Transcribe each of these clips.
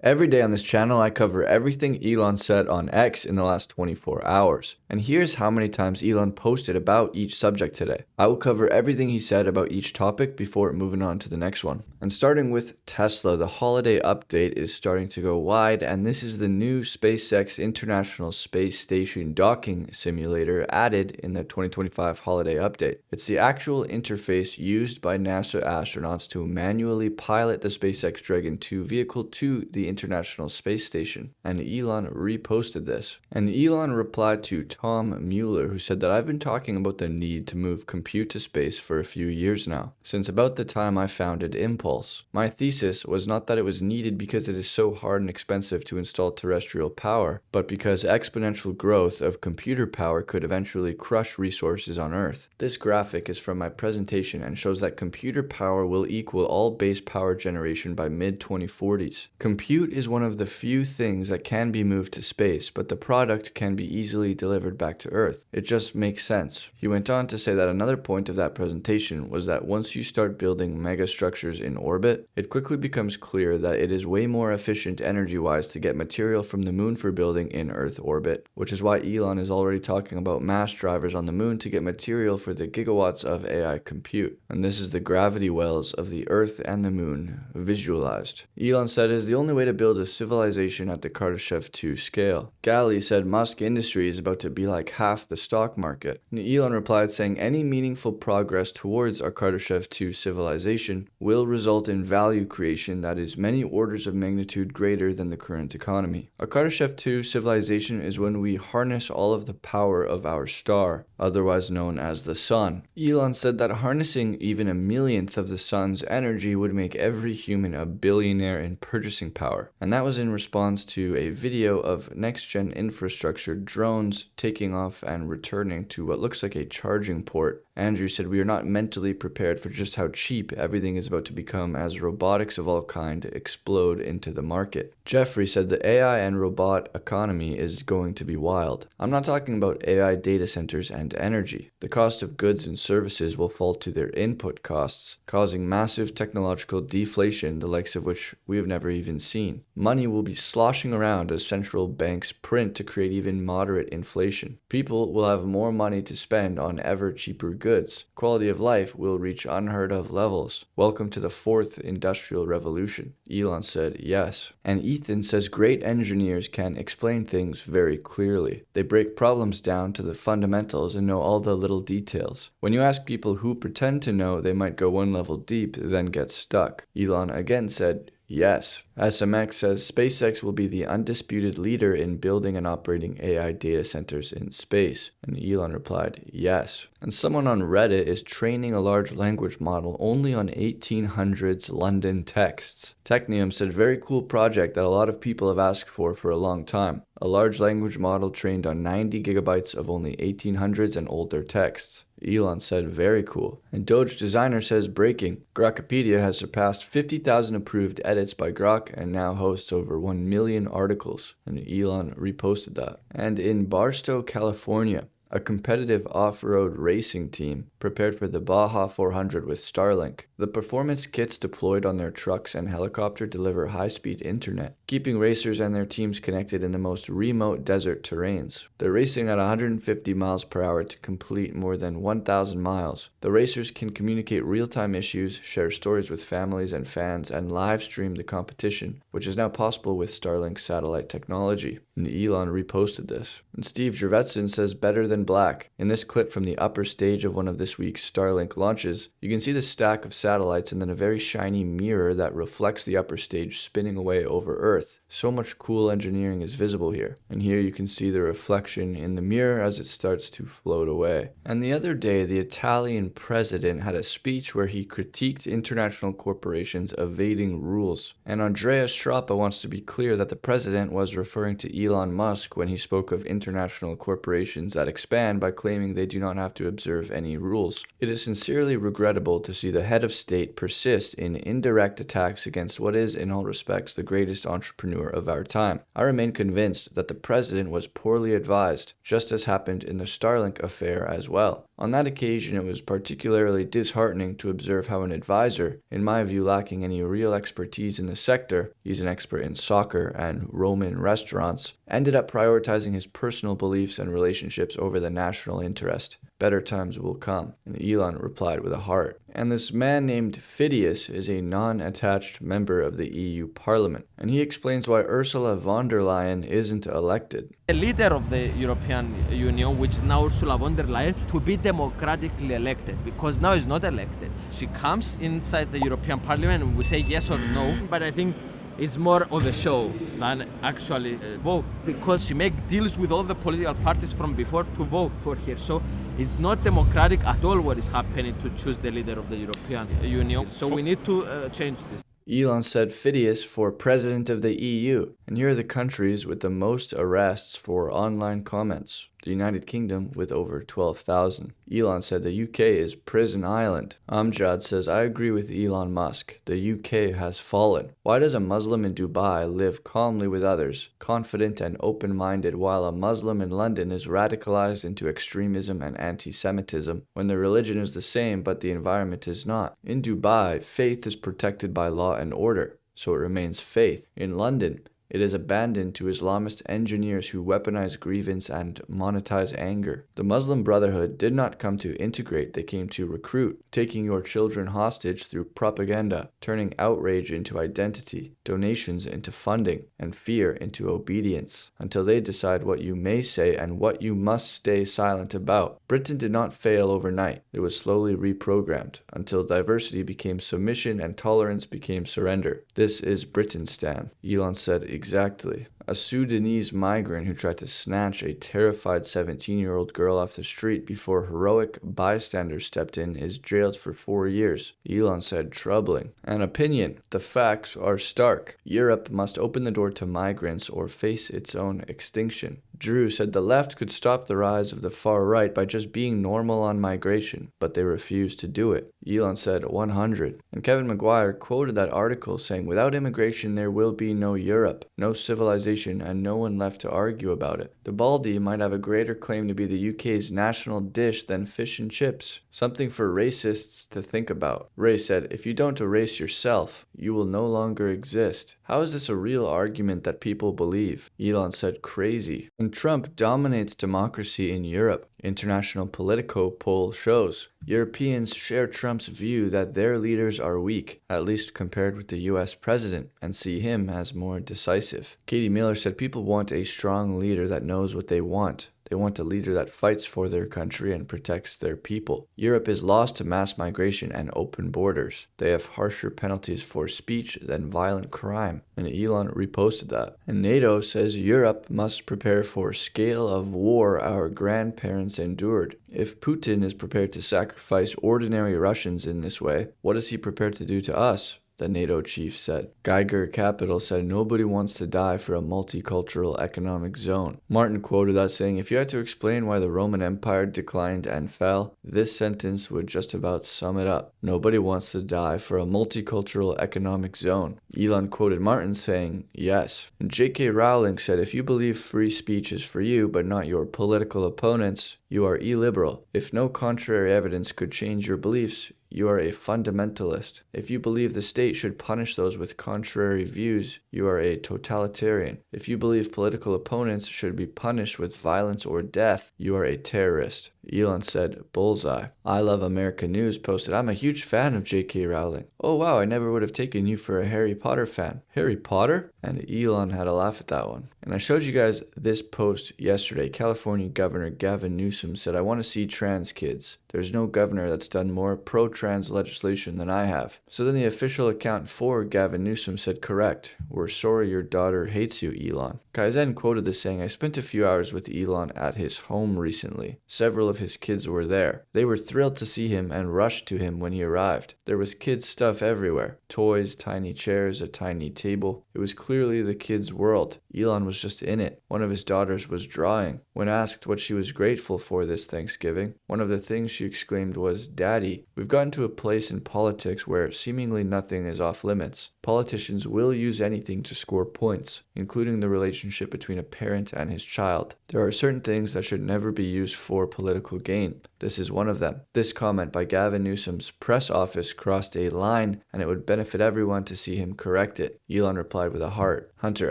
Every day on this channel, I cover everything Elon said on X in the last 24 hours. And here's how many times Elon posted about each subject today. I will cover everything he said about each topic before moving on to the next one. And starting with Tesla, the holiday update is starting to go wide, and this is the new SpaceX International Space Station docking simulator added in the 2025 holiday update. It's the actual interface used by NASA astronauts to manually pilot the SpaceX Dragon 2 vehicle to the International Space Station, and Elon reposted this. And Elon replied to Tom Mueller, who said that I've been talking about the need to move compute to space for a few years now, since about the time I founded Impulse. My thesis was not that it was needed because it is so hard and expensive to install terrestrial power, but because exponential growth of computer power could eventually crush resources on Earth. This graphic is from my presentation and shows that computer power will equal all base power generation by mid-2040s. Compute is one of the few things that can be moved to space, but the product can be easily delivered back to Earth. It just makes sense. He went on to say that another point of that presentation was that once you start building megastructures in orbit, it quickly becomes clear that it is way more efficient energy-wise to get material from the moon for building in Earth orbit, which is why Elon is already talking about mass drivers on the moon to get material for the gigawatts of AI compute. And this is the gravity wells of the Earth and the moon visualized. Elon said it is the only way to build a civilization at the Kardashev 2 scale. Gali said Musk industry is about to be like half the stock market. And Elon replied saying any meaningful progress towards our Kardashev 2 civilization will result in value creation that is many orders of magnitude greater than the current economy. Our Kardashev 2 civilization is when we harness all of the power of our star, otherwise known as the sun. Elon said that harnessing even a millionth of the sun's energy would make every human a billionaire in purchasing power. And that was in response to a video of next-gen infrastructure drones taking off and returning to what looks like a charging port. Andrew said we are not mentally prepared for just how cheap everything is about to become as robotics of all kind explode into the market. Jeffrey said the AI and robot economy is going to be wild. I'm not talking about AI data centers and energy. The cost of goods and services will fall to their input costs, causing massive technological deflation, the likes of which we have never even seen. Money will be sloshing around as central banks print to create even moderate inflation. People will have more money to spend on ever cheaper goods. Quality of life will reach unheard of levels. Welcome to the fourth industrial revolution. Elon said yes. And Ethan says great engineers can explain things very clearly. They break problems down to the fundamentals and know all the little details. When you ask people who pretend to know, they might go one level deep, then get stuck. Elon again said yes. SMX says SpaceX will be the undisputed leader in building and operating AI data centers in space. And Elon replied, yes. And someone on Reddit is training a large language model only on 1800s London texts. Technium said very cool project that a lot of people have asked for a long time. A large language model trained on 90 gigabytes of only 1800s and older texts. Elon said very cool. And Doge Designer says breaking. Grokpedia has surpassed 50,000 approved edits by Grok and now hosts over 1 million articles. And Elon reposted that. And in Barstow, California, a competitive off-road racing team prepared for the Baja 400 with Starlink. The performance kits deployed on their trucks and helicopter deliver high-speed internet, keeping racers and their teams connected in the most remote desert terrains. They're racing at 150 miles per hour to complete more than 1,000 miles. The racers can communicate real-time issues, share stories with families and fans, and live stream the competition, which is now possible with Starlink satellite technology. And Elon reposted this. And Steve Jurvetson says better than black. In this clip from the upper stage of one of this week's Starlink launches, you can see the stack of satellites and then a very shiny mirror that reflects the upper stage spinning away over Earth. So much cool engineering is visible here. And here you can see the reflection in the mirror as it starts to float away. And the other day, the Italian president had a speech where he critiqued international corporations evading rules. And Andrea Strappa wants to be clear that the president was referring to Elon Musk when he spoke of international corporations that expand by claiming they do not have to observe any rules. It is sincerely regrettable to see the head of state persist in indirect attacks against what is, in all respects, the greatest entrepreneur entrepreneur of our time. I remain convinced that the president was poorly advised, just as happened in the Starlink affair as well. On that occasion, it was particularly disheartening to observe how an advisor, in my view lacking any real expertise in the sector, he's an expert in soccer and Roman restaurants, ended up prioritizing his personal beliefs and relationships over the national interest. Better times will come. And Elon replied with a heart. And this man named Phidias is a non-attached member of the EU Parliament. And he explains why Ursula von der Leyen isn't elected. The leader of the European Union, which is now Ursula von der Leyen, to be democratically elected, because now is not elected. She comes inside the European Parliament and we say yes or no, but I think it's more of a show than actually vote, because she makes deals with all the political parties from before to vote for her. So it's not democratic at all what is happening to choose the leader of the European Union. So we need to change this. Elon said Phidias for president of the EU, and here are the countries with the most arrests for online comments. The United Kingdom with over 12,000. Elon said the UK is prison island. Amjad says, I agree with Elon Musk. The UK has fallen. Why does a Muslim in Dubai live calmly with others, confident and open-minded, while a Muslim in London is radicalized into extremism and anti-Semitism, when the religion is the same but the environment is not? In Dubai, faith is protected by law and order, so it remains faith. In London, it is abandoned to Islamist engineers who weaponize grievance and monetize anger. The Muslim Brotherhood did not come to integrate, they came to recruit, taking your children hostage through propaganda, turning outrage into identity, donations into funding, and fear into obedience, until they decide what you may say and what you must stay silent about. Britain did not fail overnight. It was slowly reprogrammed, until diversity became submission and tolerance became surrender. This is Britanistan, Elon said. Exactly. A Sudanese migrant who tried to snatch a terrified 17-year-old girl off the street before heroic bystanders stepped in is jailed for 4 years. Elon said, troubling. An opinion. The facts are stark. Europe must open the door to migrants or face its own extinction. Drew said the left could stop the rise of the far right by just being normal on migration, but they refused to do it. Elon said 100. And Kevin McGuire quoted that article saying, without immigration there will be no Europe, no civilization, and no one left to argue about it. The Baldy might have a greater claim to be the UK's national dish than fish and chips. Something for racists to think about. Ray said, if you don't erase yourself, you will no longer exist. How is this a real argument that people believe? Elon said, crazy. And Trump dominates democracy in Europe. International Politico poll shows Europeans share Trump's view that their leaders are weak, at least compared with the US president, and see him as more decisive. Katie Miller said people want a strong leader that knows what they want. They want a leader that fights for their country and protects their people. Europe is lost to mass migration and open borders. They have harsher penalties for speech than violent crime. And Elon reposted that. And NATO says Europe must prepare for scale of war our grandparents endured. If Putin is prepared to sacrifice ordinary Russians in this way, what is he prepared to do to us? The NATO chief said. Geiger Capital said nobody wants to die for a multicultural economic zone. Martin quoted that saying, if you had to explain why the Roman Empire declined and fell, this sentence would just about sum it up. Nobody wants to die for a multicultural economic zone. Elon quoted Martin saying, yes. And J.K. Rowling said, if you believe free speech is for you but not your political opponents, you are illiberal. If no contrary evidence could change your beliefs, you are a fundamentalist. If you believe the state should punish those with contrary views, you are a totalitarian. If you believe political opponents should be punished with violence or death, you are a terrorist. Elon said, bullseye. I Love America News posted, I'm a huge fan of J.K. Rowling. Oh wow, I never would have taken you for a Harry Potter fan. Harry Potter? And Elon had a laugh at that one. And I showed you guys this post yesterday. California Governor Gavin Newsom said, I want to see trans kids. There's no governor that's done more pro-trans legislation than I have. So then the official account for Gavin Newsom said, correct. We're sorry your daughter hates you, Elon. Kaizen quoted this saying, I spent a few hours with Elon at his home recently. Several of his kids were there. They were thrilled to see him and rushed to him when he arrived. There was kids' stuff everywhere. Toys, tiny chairs, a tiny table. It was clear clearly the kid's world. Elon was just in it. One of his daughters was drawing. When asked what she was grateful for this Thanksgiving, one of the things she exclaimed was, "Daddy, we've gotten to a place in politics where seemingly nothing is off limits. Politicians will use anything to score points, including the relationship between a parent and his child. There are certain things that should never be used for political gain. This is one of them." This comment by Gavin Newsom's press office crossed a line, and it would benefit everyone to see him correct it. Elon replied with a heart. Hunter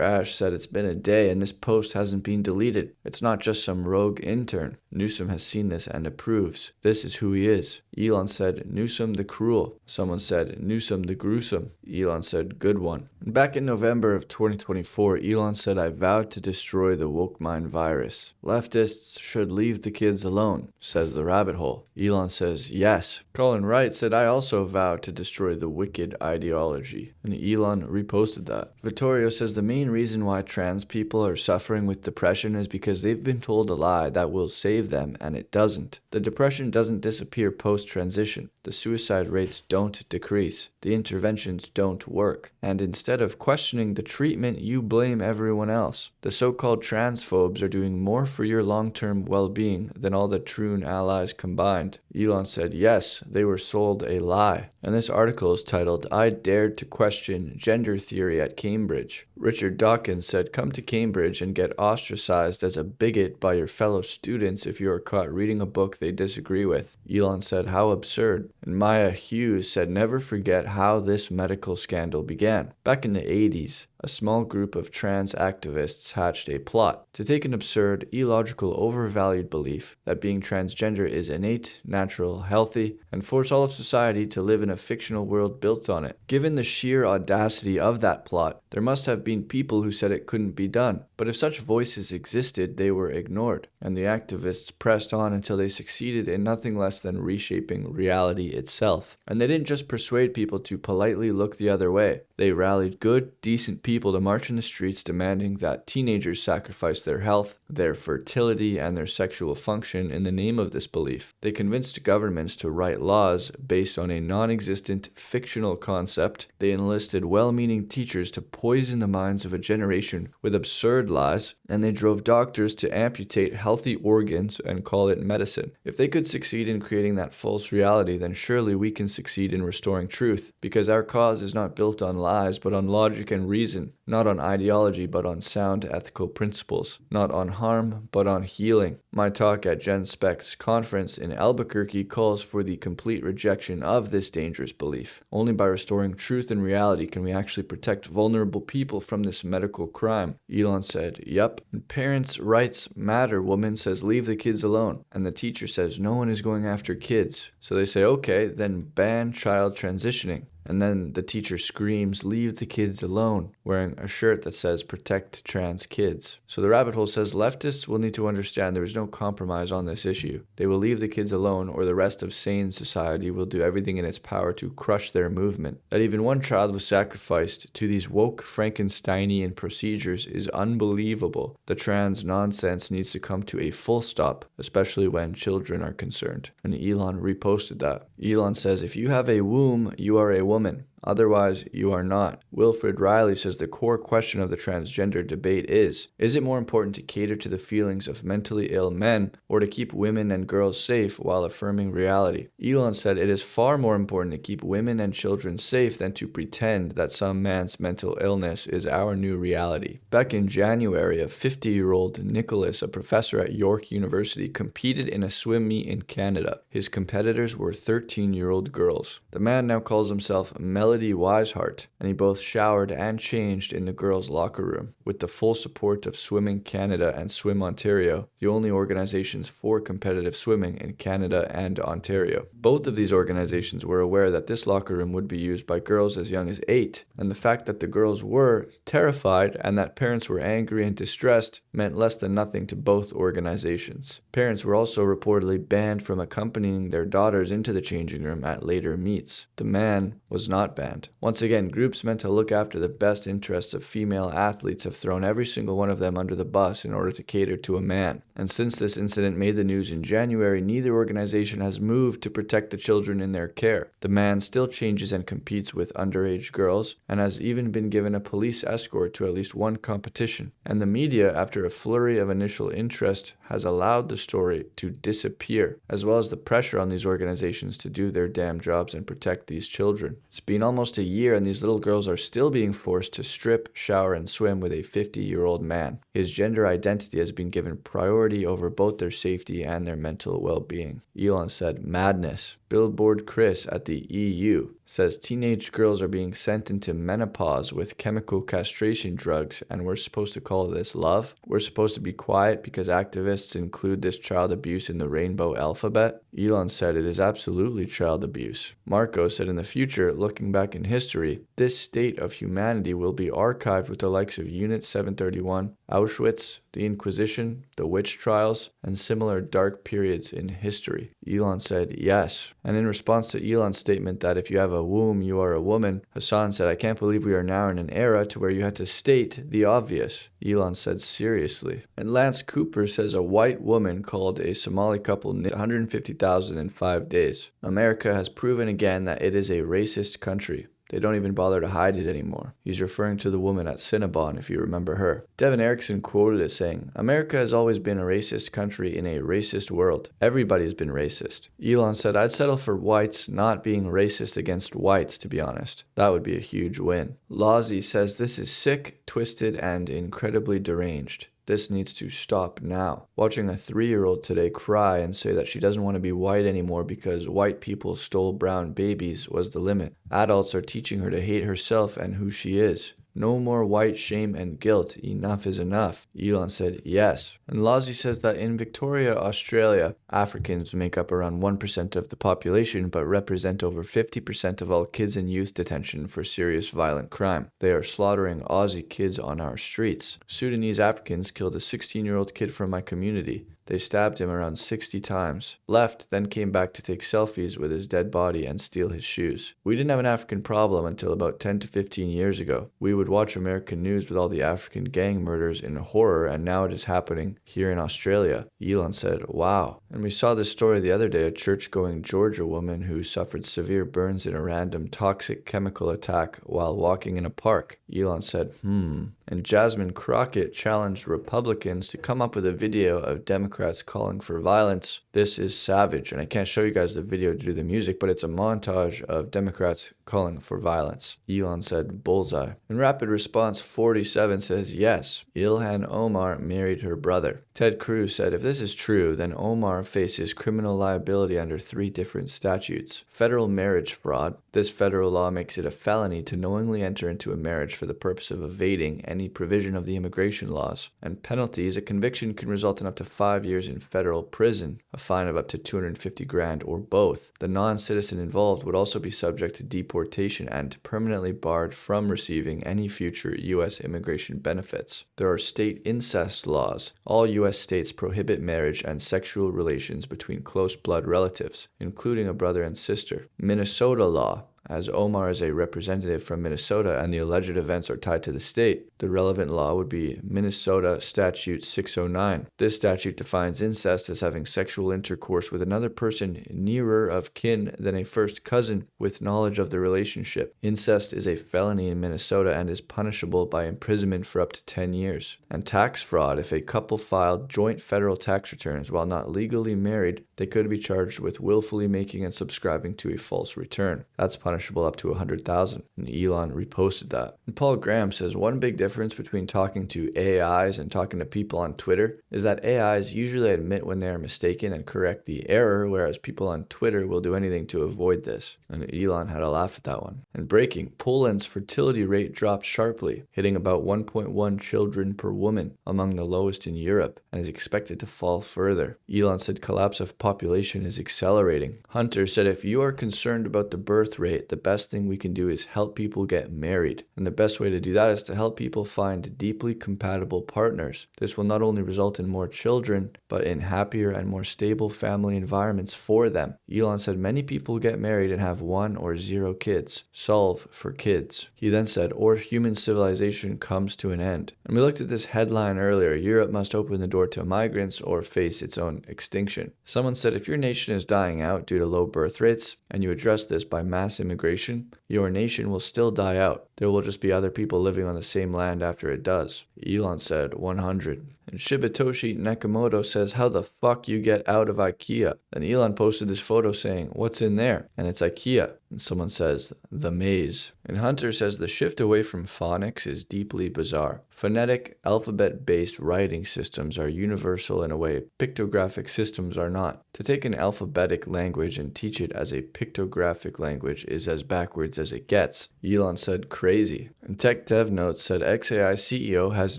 Ash said, "It's been a day and this post hasn't been deleted. It's not just some rogue intern. Newsom has seen this and approves. This is who he is." Elon said, "Newsom the cruel." Someone said, "Newsom the gruesome." Elon said, "Good one." And back in November of 2024, Elon said, "I vowed to destroy the woke mind virus. Leftists should leave the kids alone," says the rabbit hole. Elon says, "Yes." Colin Wright said, "I also vow to destroy the wicked ideology." And Elon reposted that. Vittorio says the main reason why trans people are suffering with depression is because they've been told a lie that will save them, and it doesn't. The depression doesn't disappear post-transition. The suicide rates don't decrease. The interventions don't work. And instead of questioning the treatment, you blame everyone else. The so-called transphobes are doing more for your long-term well-being than all the Troon allies combined. Elon said, "Yes, they were sold a lie." And this article is titled, "I Dared to Question Gender Theory at Cambridge." Richard Dawkins said, "Come to Cambridge and get ostracized as a bigot by your fellow students if you are caught reading a book they disagree with." Elon said, "How absurd." And Maya Hughes said, "Never forget how this medical scandal began. Back in the 80s, a small group of trans activists hatched a plot to take an absurd, illogical, overvalued belief that being transgender is innate, natural, healthy, and force all of society to live in a fictional world built on it. Given the sheer audacity of that plot, there must have been people who said it couldn't be done. But if such voices existed, they were ignored, and the activists pressed on until they succeeded in nothing less than reshaping reality itself. And they didn't just persuade people to politely look the other way. They rallied good, decent people to march in the streets demanding that teenagers sacrifice their health, their fertility, and their sexual function in the name of this belief. They convinced governments to write laws based on a non-existent fictional concept. They enlisted well-meaning teachers to poison the minds of a generation with absurd lies, and they drove doctors to amputate healthy organs and call it medicine. If they could succeed in creating that false reality, then surely we can succeed in restoring truth, because our cause is not built on lies, but on logic and reason, not on ideology, but on sound ethical principles, not on harm, but on healing. My talk at Gen Spec's conference in Albuquerque calls for the complete rejection of this dangerous belief. Only by restoring truth and reality can we actually protect vulnerable people from this medical crime. Elon said, "Yup." And parents' rights matter. Woman says, "Leave the kids alone." And the teacher says, "No one is going after kids." So they say, "Okay, then ban child transitioning." And then the teacher screams, "Leave the kids alone," wearing a shirt that says "Protect trans kids." So the rabbit hole says leftists will need to understand there is no compromise on this issue. They will leave the kids alone, or the rest of sane society will do everything in its power to crush their movement. That even one child was sacrificed to these woke Frankensteinian procedures is unbelievable. The trans nonsense needs to come to a full stop, especially when children are concerned. And Elon reposted that. Elon says, "If you have a womb, you are a woman. Otherwise, you are not." Wilfred Riley says the core question of the transgender debate is it more important to cater to the feelings of mentally ill men or to keep women and girls safe while affirming reality? Elon said it is far more important to keep women and children safe than to pretend that some man's mental illness is our new reality. Back in January, a 50-year-old Nicholas, a professor at York University, competed in a swim meet in Canada. His competitors were 13-year-old girls. The man now calls himself Melody Wiseheart, and he both showered and changed in the girls' locker room, with the full support of Swimming Canada and Swim Ontario, the only organizations for competitive swimming in Canada and Ontario. Both of these organizations were aware that this locker room would be used by girls as young as 8, and the fact that the girls were terrified and that parents were angry and distressed meant less than nothing to both organizations. Parents were also reportedly banned from accompanying their daughters into the changing room at later meets. The man was not banned. Once again, groups meant to look after the best interests of female athletes have thrown every single one of them under the bus in order to cater to a man. And since this incident made the news in January, neither organization has moved to protect the children in their care. The man still changes and competes with underage girls, and has even been given a police escort to at least one competition. And the media, after a flurry of initial interest, has allowed the story to disappear, as well as the pressure on these organizations to do their damn jobs and protect these children. It's been almost a year and these little girls are still being forced to strip, shower, and swim with a 50-year-old man. His gender identity has been given priority over both their safety and their mental well-being. Elon said, "Madness." Billboard Chris at the EU says teenage girls are being sent into menopause with chemical castration drugs, and we're supposed to call this love? We're supposed to be quiet because activists include this child abuse in the rainbow alphabet? Elon said it is absolutely child abuse. Marco said in the future, looking back in history, this state of humanity will be archived with the likes of Unit 731, Auschwitz, the Inquisition, the witch trials, and similar dark periods in history. Elon said yes. And in response to Elon's statement that if you have a womb, you are a woman, Hassan said, "I can't believe we are now in an era to where you had to state the obvious." Elon said, seriously. And Lance Cooper says a white woman called a Somali couple $150,000 in 5 days. America has proven again that it is a racist country. They don't even bother to hide it anymore. He's referring to the woman at Cinnabon, if you remember her. Devin Erickson quoted it saying, "America has always been a racist country in a racist world. Everybody's been racist." Elon said, "I'd settle for whites not being racist against whites, to be honest. That would be a huge win." Lawsy says this is sick, twisted, and incredibly deranged. This needs to stop now. Watching a 3-year-old today cry and say that she doesn't want to be white anymore because white people stole brown babies was the limit. Adults are teaching her to hate herself and who she is. No more white shame and guilt. Enough is enough. Elon said yes. And Lawsy says that in Victoria, Australia, Africans make up around 1% of the population but represent over 50% of all kids in youth detention for serious violent crime. They are slaughtering Aussie kids on our streets. Sudanese Africans killed a 16-year-old kid from my community. They stabbed him around 60 times, left, then came back to take selfies with his dead body and steal his shoes. We didn't have an African problem until about 10 to 15 years ago. We would watch American news with all the African gang murders in horror, and now it is happening here in Australia. Elon said, wow. And we saw this story the other day, a church-going Georgia woman who suffered severe burns in a random toxic chemical attack while walking in a park. Elon said, And Jasmine Crockett challenged Republicans to come up with a video of Democrats calling for violence. This is savage, and I can't show you guys the video to do the music, but it's a montage of Democrats calling for violence. Elon said, bullseye. In rapid response, 47 says, yes, Ilhan Omar married her brother. Ted Cruz said, if this is true, then Omar faces criminal liability under 3 different statutes. Federal marriage fraud. This federal law makes it a felony to knowingly enter into a marriage for the purpose of evading any provision of the immigration laws. And penalties, a conviction can result in up to 5 years in federal prison, a fine of up to $250,000 or both. The non-citizen involved would also be subject to deportation and permanently barred from receiving any future U.S. immigration benefits. There are state incest laws. All U.S. states prohibit marriage and sexual relations between close blood relatives, including a brother and sister. Minnesota law. As Omar is a representative from Minnesota and the alleged events are tied to the state, the relevant law would be Minnesota Statute 609. This statute defines incest as having sexual intercourse with another person nearer of kin than a first cousin with knowledge of the relationship. Incest is a felony in Minnesota and is punishable by imprisonment for up to 10 years. And tax fraud. If a couple filed joint federal tax returns while not legally married, they could be charged with willfully making and subscribing to a false return. That's punishable up to $100,000. And Elon reposted that. And Paul Graham says one big difference between talking to AIs and talking to people on Twitter is that AIs usually admit when they are mistaken and correct the error, whereas people on Twitter will do anything to avoid this. And Elon had a laugh at that one. And breaking, Poland's fertility rate dropped sharply, hitting about 1.1 children per woman, among the lowest in Europe, and is expected to fall further. Elon said collapse of population is accelerating. Hunter said if you are concerned about the birth rate, the best thing we can do is help people get married. And the best way to do that is to help people find deeply compatible partners. This will not only result in more children, but in happier and more stable family environments for them. Elon said many people get married and have 1 or 0 kids. Solve for kids. He then said, or human civilization comes to an end. And we looked at this headline earlier, Europe must open the door to migrants or face its own extinction. Someone said if your nation is dying out due to low birth rates, and you address this by mass immigration, your nation will still die out. There will just be other people living on the same land after it does. Elon said 100. And Shibatoshi Nakamoto says, how the fuck you get out of IKEA? Then Elon posted this photo saying, what's in there? And it's IKEA. And someone says, the maze. And Hunter says the shift away from phonics is deeply bizarre. Phonetic, alphabet-based writing systems are universal in a way pictographic systems are not. To take an alphabetic language and teach it as a pictographic language is as backwards as it gets. Elon said crazy. And Tech Dev Notes said XAI CEO has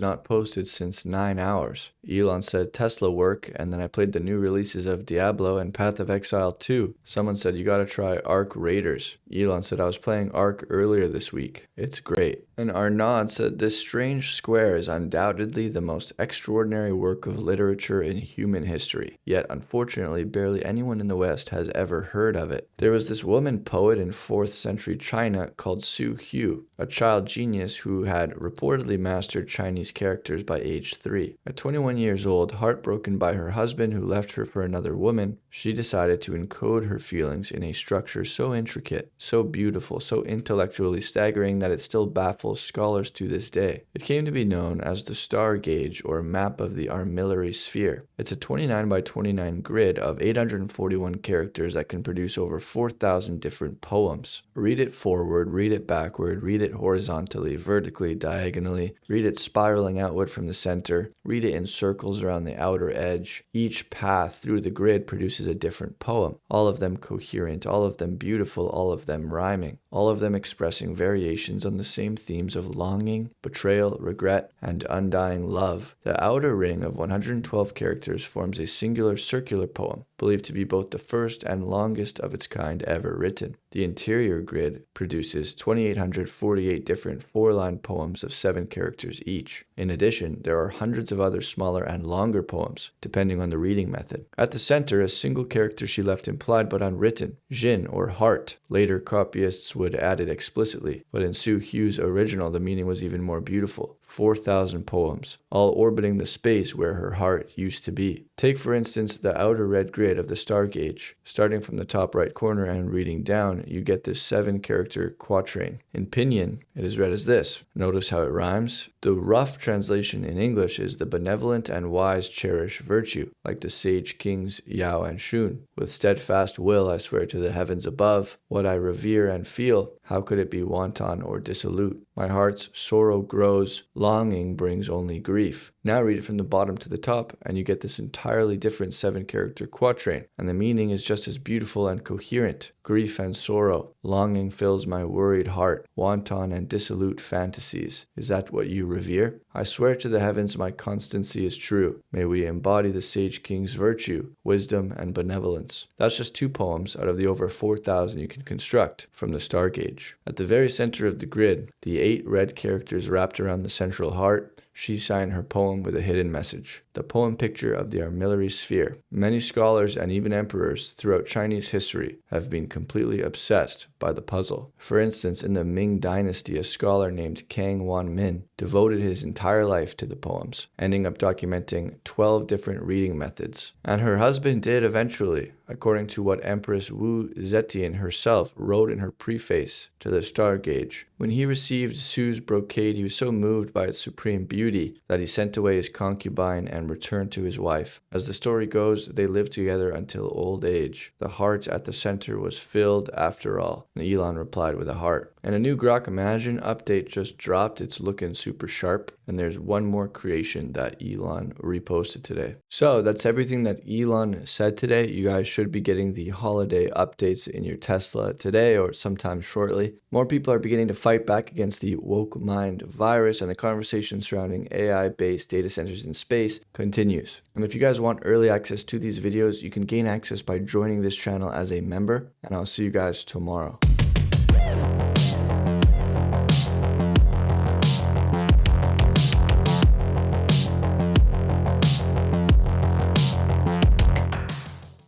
not posted since 9 hours. Elon said Tesla work, and then I played the new releases of Diablo and Path of Exile 2. Someone said you gotta try Ark Raiders. Elon said I was playing Ark earlier this week. It's great. And Arnaud said this strange square is undoubtedly the most extraordinary work of literature in human history. Yet unfortunately barely anyone in the West has ever heard of it. There was this woman poet in 4th century China called Su Hu, a child genius who had reportedly mastered Chinese characters by age 3. At 21 years old, heartbroken by her husband who left her for another woman, she decided to encode her feelings in a structure so intricate, so beautiful, so intellectually staggering that it still baffles scholars to this day. It came to be known as the star gauge or map of the armillary sphere. It's a 29 by 29 grid of 841 characters that can produce over 4,000 different poems. Read it forward, read it backward, read it horizontally, vertically, diagonally, read it spiraling outward from the center, read it in circles around the outer edge. Each path through the grid produces a different poem, all of them coherent, all of them beautiful, all of them rhyming, all of them expressing variations on the same themes of longing, betrayal, regret, and undying love. The outer ring of 112 characters forms a singular circular poem, believed to be both the first and longest of its kind ever written. The interior grid produces 2,848 different 4-line poems of 7 characters each. In addition, there are hundreds of other smaller and longer poems, depending on the reading method. At the center, a single character she left implied but unwritten, Jin or heart. Later copyists would add it explicitly, but in Su Hu's original the meaning was even more beautiful. 4,000 poems, all orbiting the space where her heart used to be. Take for instance the outer red grid of the star gauge. Starting from the top right corner and reading down, you get this 7-character quatrain. In Pinyin, it is read as this. Notice how it rhymes? The rough translation in English is the benevolent and wise cherish virtue, like the sage kings Yao and Shun. With steadfast will I swear to the heavens above, what I revere and feel, how could it be wanton or dissolute? My heart's sorrow grows, longing brings only grief. Now read it from the bottom to the top, and you get this entirely different 7-character quatrain, and the meaning is just as beautiful and coherent. Grief and sorrow, longing fills my worried heart, wanton and dissolute fantasies. Is that what you revere? I swear to the heavens my constancy is true. May we embody the sage king's virtue, wisdom, and benevolence. That's just 2 poems out of the over 4,000 you can construct from the star gauge. At the very center of the grid, the 8 red characters wrapped around the central heart, she signed her poem with a hidden message, the poem picture of the armillary sphere. Many scholars and even emperors throughout Chinese history have been completely obsessed by the puzzle. For instance, in the Ming Dynasty, a scholar named Kang Wanmin devoted his entire life to the poems, ending up documenting 12 different reading methods. And her husband did eventually, according to what Empress Wu Zetian herself wrote in her preface to the star gauge. When he received Su's brocade, he was so moved by its supreme beauty that he sent away his concubine and returned to his wife. As the story goes, they lived together until old age. The heart at the center was filled after all. And Elon replied with a heart. And a new Grok Imagine update just dropped. It's looking super sharp. And there's one more creation that Elon reposted today. So that's everything that Elon said today. You guys should be getting the holiday updates in your Tesla today or sometime shortly. More people are beginning to fight back against the woke mind virus, and the conversation surrounding AI-based data centers in space continues. And if you guys want early access to these videos, you can gain access by joining this channel as a member, and I'll see you guys tomorrow.